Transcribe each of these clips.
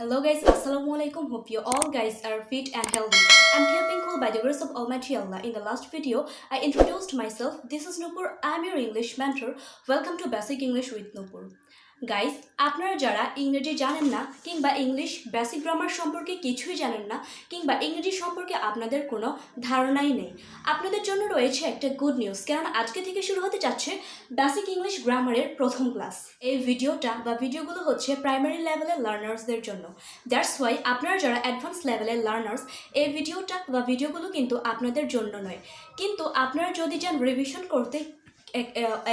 Hello guys, Assalamualaikum. Hope you all guys are fit and healthy. I'm keeping cool by the grace of Almighty Allah. In the last video, I introduced myself. This is Nupur. I'm your English mentor. Welcome to Basic English with Nupur. Guys, আপনারা যারা ইংরেজি জানেন না কিংবা English basic grammar সম্পর্কে কিছুই জানেন না কিংবা ইংরেজি সম্পর্কে আপনাদের কোনো ধারণাই নেই, আপনাদের জন্য রয়েছে একটা গুড নিউজ। কারণ আজকে থেকে শুরু হতে যাচ্ছে বেসিক ইংলিশ গ্রামারের প্রথম ক্লাস। এই ভিডিওটা বা ভিডিওগুলো হচ্ছে প্রাইমারি লেভেলের লার্নার্সদের জন্য। দ্যাটস ওয়াই আপনারা যারা অ্যাডভান্স লেভেলের লার্নার্স, এই ভিডিওটা বা ভিডিওগুলো কিন্তু আপনাদের জন্য নয়। কিন্তু আপনারা যদি চান রিভিশন করতে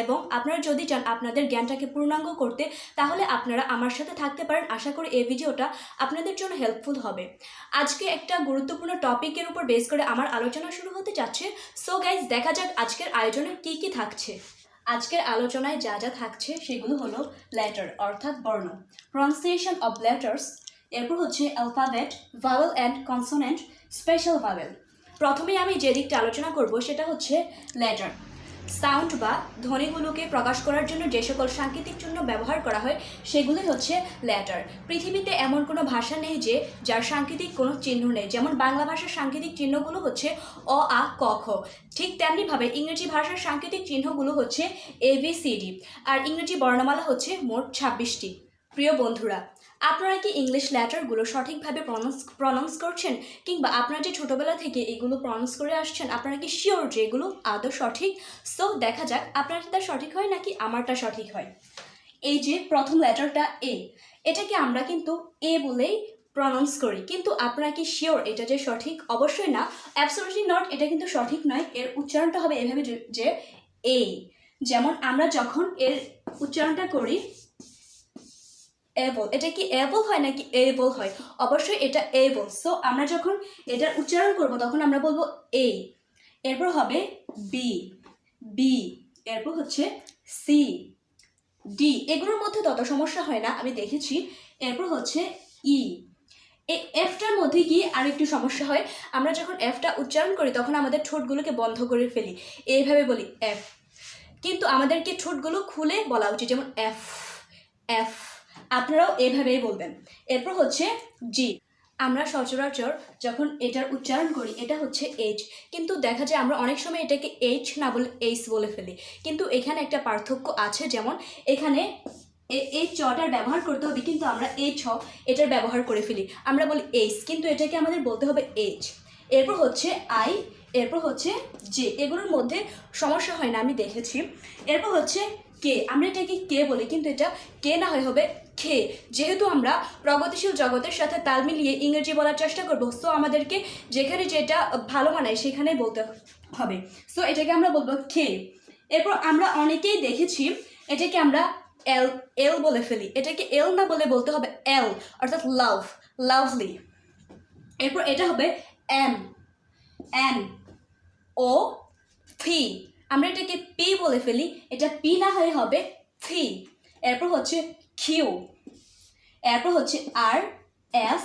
এবং আপনারা যদি চান আপনাদের জ্ঞানটাকে পূর্ণাঙ্গ করতে, তাহলে আপনারা আমার সাথে থাকতে পারেন। আশা করি এই ভিডিওটা আপনাদের জন্য হেল্পফুল হবে। আজকে একটা গুরুত্বপূর্ণ টপিকের উপর বেস করে আমার আলোচনা শুরু হতে যাচ্ছে। সো গাইজ, দেখা যাক আজকের আয়োজনে কি কি থাকছে। আজকের আলোচনায় যা যা থাকছে সেগুলো হলো লেটার অর্থাৎ বর্ণ, প্রনাউন্সিয়েশন অফ লেটার্স, এরপর হচ্ছে alphabet, vowel and consonant, special vowel. প্রথমে আমি যে দিকটা আলোচনা করব সেটা হচ্ছে লেটার। সাউন্ড বা ধ্বনিগুলোকে প্রকাশ করার জন্য যে সকল সাংকেতিক চিহ্ন ব্যবহার করা হয় সেগুলি হচ্ছে লেটার। পৃথিবীতে এমন কোনো ভাষা নেই যে যার সাংকেতিক কোনো চিহ্ন নেই। যেমন বাংলা ভাষার সাংকেতিক চিহ্নগুলো হচ্ছে অ, আ, ক, খ, ঠিক তেমনিভাবে ইংরেজি ভাষার সাংকেতিক চিহ্নগুলো হচ্ছে ABCD, আর ইংরেজি বর্ণমালা হচ্ছে মোট 26টি। প্রিয় বন্ধুরা, আপনারা কি ইংলিশ লেটারগুলো সঠিকভাবে প্রনাউন্স করছেন কিংবা আপনারা যে ছোটোবেলা থেকে এগুলো প্রনাউন্স করে আসছেন, আপনারা কি শিওর যে এগুলো আদৌ সঠিক? সো দেখা যাক আপনারটা সঠিক হয় নাকি আমারটা সঠিক হয়। এই যে প্রথম লেটারটা এ, এটাকে আমরা কিন্তু এ বলেই প্রনাউন্স করি, কিন্তু আপনারা কি শিওর এটা যে সঠিক? অবশ্যই না, অ্যাবসলিউটলি নট, এটা কিন্তু সঠিক নয়। এর উচ্চারণটা হবে এভাবে যে এ। যেমন আমরা যখন এর উচ্চারণটা করি এবল, এটা কি এবল হয় নাকি এবল হয়? অবশ্যই এটা এবল। সো আমরা যখন এটার উচ্চারণ করব তখন আমরা বলবো এ, এরপর হবে বি, বি, এরপর হচ্ছে সি, ডি, এগুলোর মধ্যে তত সমস্যা হয় না, আমি দেখেছি। এরপর হচ্ছে ই, এই এফটার মধ্যে গিয়ে আর একটু সমস্যা হয়। আমরা যখন এফটা উচ্চারণ করি তখন আমাদের ঠোঁটগুলোকে বন্ধ করে ফেলি, এইভাবে বলি এফ, কিন্তু আমাদেরকে ঠোঁটগুলো খুলে বলা উচিত, যেমন এফ, এফ, আপনারাও এভাবেই বলবেন। এরপর হচ্ছে জি। আমরা সচরাচর যখন এটার উচ্চারণ করি এটা হচ্ছে এইচ, কিন্তু দেখা যায় আমরা অনেক সময় এটাকে এইচ না বলে এইচ বলে ফেলি। কিন্তু এখানে একটা পার্থক্য আছে, যেমন এখানে এই চটার ব্যবহার করতে হবে, কিন্তু আমরা এই ছ এটার ব্যবহার করে ফেলি, আমরা বলি এইচ, কিন্তু এটাকে আমাদের বলতে হবে এইচ। এরপর হচ্ছে আই, এরপর হচ্ছে জে, এগুলোর মধ্যে সমস্যা হয় না, আমি দেখেছি। এরপর হচ্ছে কে, আমরা এটাকে কে বলি, কিন্তু এটা কে না হয় হবে খে। যেহেতু আমরা প্রগতিশীল জগতের সাথে তাল মিলিয়ে ইংরেজি বলার চেষ্টা করব, সো আমাদেরকে যেখানে যেটা ভালো মানায় সেখানেই বলতে হবে। সো এটাকে আমরা বলবো খে। এরপর আমরা অনেকেই দেখেছি এটাকে আমরা এল, এল বলে ফেলি, এটাকে এল না বলে বলতে হবে এল, অর্থাৎ লাভ, লাভলি। এরপর এটা হবে এম, এন, ও, ফি, আমরা এটাকে পি বলে ফেলি, এটা পি না হয়ে হবে ফি। এরপর হচ্ছে কিউ, এরপর হচ্ছে আর, এস,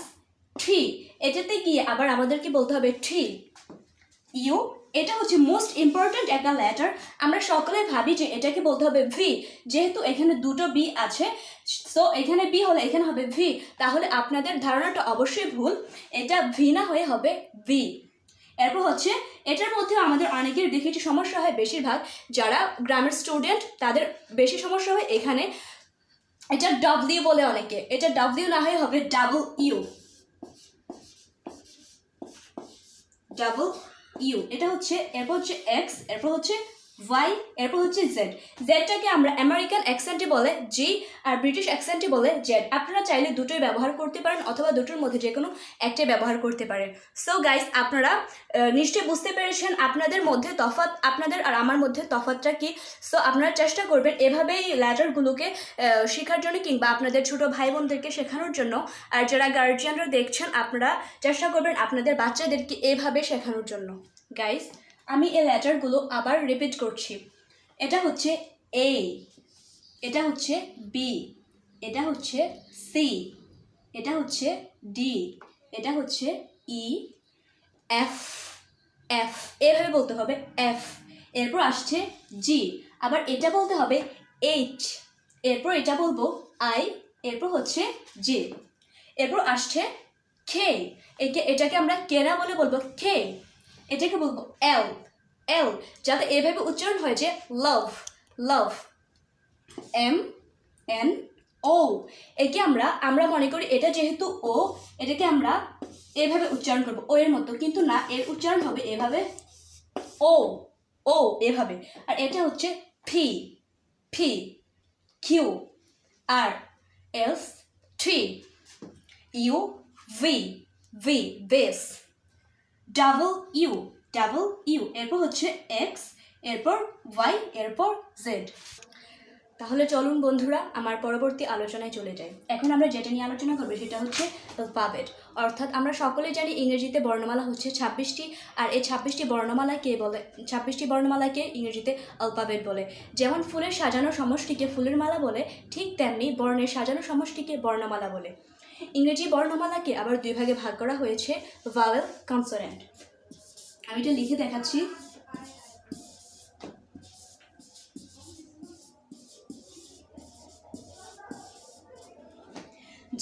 টি, এটাতে গিয়ে আবার আমাদেরকে বলতে হবে টি। ইউ, এটা হচ্ছে মোস্ট ইম্পর্ট্যান্ট একটা লেটার। আমরা সকলে ভাবি যে এটাকে বলতে হবে ভি, যেহেতু এখানে দুটো বি আছে, সো এখানে বি হলে এখানে হবে ভি, তাহলে আপনাদের ধারণাটা অবশ্যই ভুল, এটা ভি না হয়ে হবে ভি। এরপর হচ্ছে এটার মধ্যে আমাদের অনেকের দেখেছি সমস্যা হয়, বেশিরভাগ যারা গ্রামের স্টুডেন্ট তাদের বেশি সমস্যা হয় এখানে। এটা ডব্লিউ বলে অনেকে, এটা ডব্লিউ না হয়ে হবে ডাবল ইউ, ডাবল ইউ। এটা হচ্ছে, এরপর হচ্ছে এক্স, এরপর হচ্ছে ওয়াই, এরপর হচ্ছে জেড। জেডটাকে আমরা আমেরিকান অ্যাকসেন্টে বলে জি, আর ব্রিটিশ অ্যাকসেন্টে বলে জেড। আপনারা চাইলে দুটোই ব্যবহার করতে পারেন অথবা দুটোর মধ্যে যে কোনো একটাই ব্যবহার করতে পারেন। সো গাইস, আপনারা নিশ্চয়ই বুঝতে পেরেছেন আপনাদের মধ্যে তফাৎ, আপনাদের আর আমার মধ্যে তফাৎটা কি। সো আপনারা চেষ্টা করবেন এভাবেই লেটারগুলোকে শেখার জন্য কিংবা আপনাদের ছোটো ভাই বোনদেরকে শেখানোর জন্য। আর যারা গার্জিয়ানরা দেখছেন, আপনারা চেষ্টা করবেন আপনাদের বাচ্চাদেরকে এভাবে শেখানোর জন্য। গাইস, আমি এই লেটারগুলো আবার রিপিট করছি। এটা হচ্ছে এ, এটা হচ্ছে বি, এটা হচ্ছে সি, এটা হচ্ছে ডি, এটা হচ্ছে ই, এফ, এফ, এভাবে বলতে হবে এফ। এরপর আসছে জি, আবার এটা বলতে হবে এইচ, এরপর এটা বলবো আই, এরপর হচ্ছে জে। এরপর আসছে খে, এটাকে আমরা কেনা বলে বলবো খে, এটাকে বলবো এল, এল, যাতে এভাবে উচ্চারণ হয় যে লাভ, লাভ, এম এন ও। একে আমরা মনে করি এটা যেহেতু ও, এটাকে আমরা এভাবে উচ্চারণ করবো ও এর মতো, কিন্তু না, এর উচ্চারণ হবে এভাবে ও, ও এভাবে। আর এটা হচ্ছে P, P, Q, R S T, U, V, V, বেস, ডাবল ইউ, ডাবল ইউ, এরপর হচ্ছে এক্স, এরপর ওয়াই, এরপর জেড। তাহলে চলুন বন্ধুরা আমার পরবর্তী আলোচনায় চলে যাই। এখন আমরা যেটা নিয়ে আলোচনা করবো সেটা হচ্ছে অ্যালফাবেট। অর্থাৎ আমরা সকলে জানি ইংরেজিতে বর্ণমালা হচ্ছে 26টি, আর এই 26টি বর্ণমালাকে বলে, 26টি বর্ণমালাকে ইংরেজিতে অ্যালফাবেট বলে। যেমন ফুলের সাজানো সমষ্টিকে ফুলের মালা বলে, ঠিক তেমনি বর্ণের সাজানো সমষ্টিকে বর্ণমালা বলে। ইংরেজি বর্ণমালাকে আবার দুই ভাগে ভাগ করা হয়েছে, ভাওয়েল, কনসোনেন্ট। আমি এটা লিখে দেখাচ্ছি।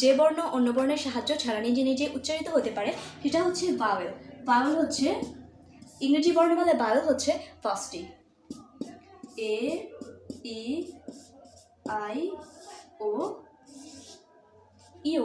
যে বর্ণ অন্য বর্ণের সাহায্য ছাড়া নিজে নিজে উচ্চারিত হতে পারে সেটা হচ্ছে ভাওয়েল। ভাওয়েল হচ্ছে ইংরেজি বর্ণমালায় ভাওয়েল হচ্ছে 5টি, এ, ই, আই, ও, ইউ।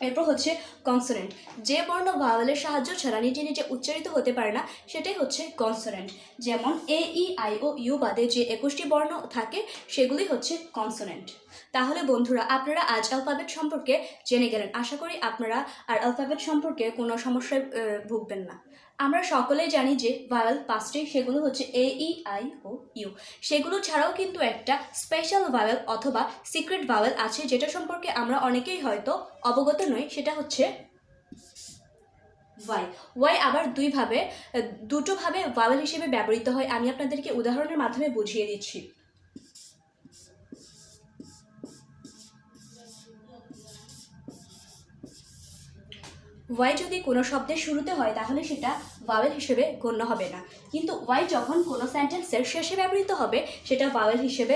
এরপর হচ্ছে কনসোনেন্ট। যে বর্ণ ভাওয়েলের সাহায্য ছাড়া নিজে নিজে উচ্চারিত হতে পারে না সেটাই হচ্ছে কনসোনেন্ট। যেমন এ, ই, আই, ও, ইউ বাদে যে 21টি বর্ণ থাকে সেগুলি হচ্ছে কনসোনেন্ট। তাহলে বন্ধুরা আপনারা আজ অ্যালফাবেট সম্পর্কে জেনে গেলেন। আশা করি আপনারা আর অ্যালফাবেট সম্পর্কে কোনো সমস্যায় ভুগবেন না। আমরা সকলেই জানি যে ভাওয়েল 5টি, সেগুলো হচ্ছে এ, ই, আই, ও, ইউ। সেগুলো ছাড়াও কিন্তু একটা স্পেশাল ভাওয়েল অথবা সিক্রেট ভাওয়েল আছে, যেটা সম্পর্কে আমরা অনেকেই হয়তো অবগত নই, সেটা হচ্ছে ওয়াই। ওয়াই আবার দুটো ভাবে ভাওয়েল হিসেবে ব্যবহৃত হয়। আমি আপনাদেরকে উদাহরণের মাধ্যমে বুঝিয়ে দিচ্ছি। ওয়াই যদি কোনো শব্দের শুরুতে হয় তাহলে সেটা ভাওয়েল হিসেবে গণ্য হবে না, কিন্তু ওয়াই যখন কোনো সেন্টেন্সের শেষে ব্যবহৃত হবে সেটা ভাওয়েল হিসেবে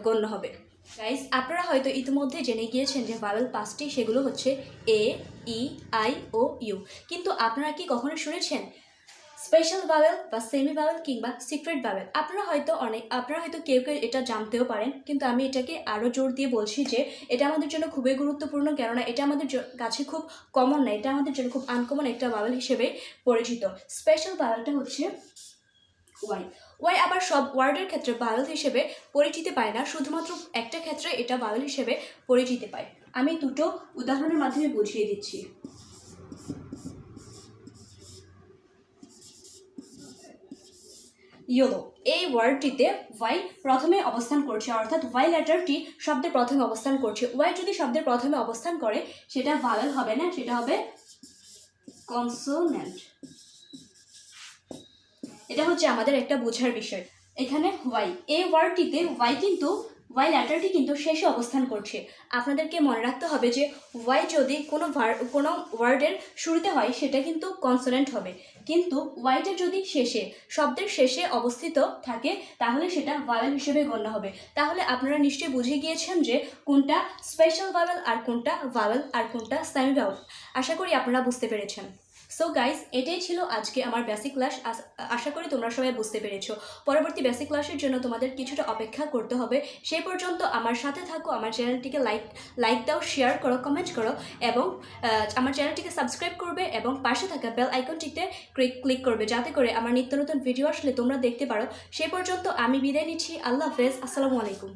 গণ্য হবে। গাইস, আপনারা হয়তো ইতিমধ্যে জেনে গিয়েছেন যে ভাওয়েল 5টি, সেগুলো হচ্ছে এ, ই, আই, ও, ইউ। কিন্তু আপনারা কি কখনো শুনেছেন স্পেশাল ভাওয়েল বা সেমি ভাওয়েল কিংবা সিক্রেট ভাওয়েল? আপনারা হয়তো কেউ কেউ এটা জানতেও পারেন, কিন্তু আমি এটাকে আরও জোর দিয়ে বলছি যে এটা আমাদের জন্য খুবই গুরুত্বপূর্ণ, কেননা এটা আমাদের কাছে খুব কমন না, এটা আমাদের জন্য খুব আনকমন একটা ভাওয়েল হিসেবে পরিচিত। স্পেশাল ভাওয়েলটা হচ্ছে ওয়াই। ওয়াই আবার সব ওয়ার্ডের ক্ষেত্রে ভাওয়েল হিসেবে পরিচিতি পায় না, শুধুমাত্র একটা ক্ষেত্রে এটা ভাওয়েল হিসেবে পরিচিতি পায়। আমি দুটো উদাহরণের মাধ্যমে বুঝিয়ে দিচ্ছি। ইয়েলো, এই ওয়ার্ডটিতে ওয়াই প্রথমে অবস্থান করছে, অর্থাৎ ওয়াই লেটারটি শব্দের প্রথমে অবস্থান করছে। ওয়াই যদি শব্দের প্রথমে অবস্থান করে সেটা ভাওয়েল হবে না, সেটা হবে কনসোনেন্ট। এটা হচ্ছে আমাদের একটা বোঝার বিষয়। এখানে ওয়াই, এই ওয়ার্ডটিতে ওয়াই লেটারটি কিন্তু শেষে অবস্থান করছে। আপনাদেরকে মনে রাখতে হবে যে ওয়াই যদি কোনো ওয়ার্ডের শুরুতে হয় সেটা কিন্তু কনসোনেন্ট হবে, কিন্তু ওয়াইটা যদি শব্দের শেষে অবস্থিত থাকে তাহলে সেটা ভাওয়েল হিসেবে গণ্য হবে। তাহলে আপনারা নিশ্চয়ই বুঝে গিয়েছেন যে কোনটা স্পেশাল ভাওয়েল আর কোনটা ভাওয়েল আর কোনটা সেমি ভাওয়েল। আশা করি আপনারা বুঝতে পেরেছেন। সো গাইস, এটাই ছিল আজকে আমার বেসিক ক্লাস। আশা করি তোমরা সবাই বুঝতে পেরেছো। পরবর্তী বেসিক ক্লাসের জন্য তোমাদের কিছুটা অপেক্ষা করতে হবে। সেই পর্যন্ত আমার সাথে থাকো, আমার চ্যানেলটিকে লাইক দাও, শেয়ার করো, কমেন্ট করো, এবং আমার চ্যানেলটিকে সাবস্ক্রাইব করবে এবং পাশে থাকা বেল আইকনটিতে ক্লিক করবে, যাতে করে আমার নিত্য নতুন ভিডিও আসলে তোমরা দেখতে পারো। সেই পর্যন্ত আমি বিদায় নিচ্ছি। আল্লাহ হাফেজ, আসসালামু আলাইকুম।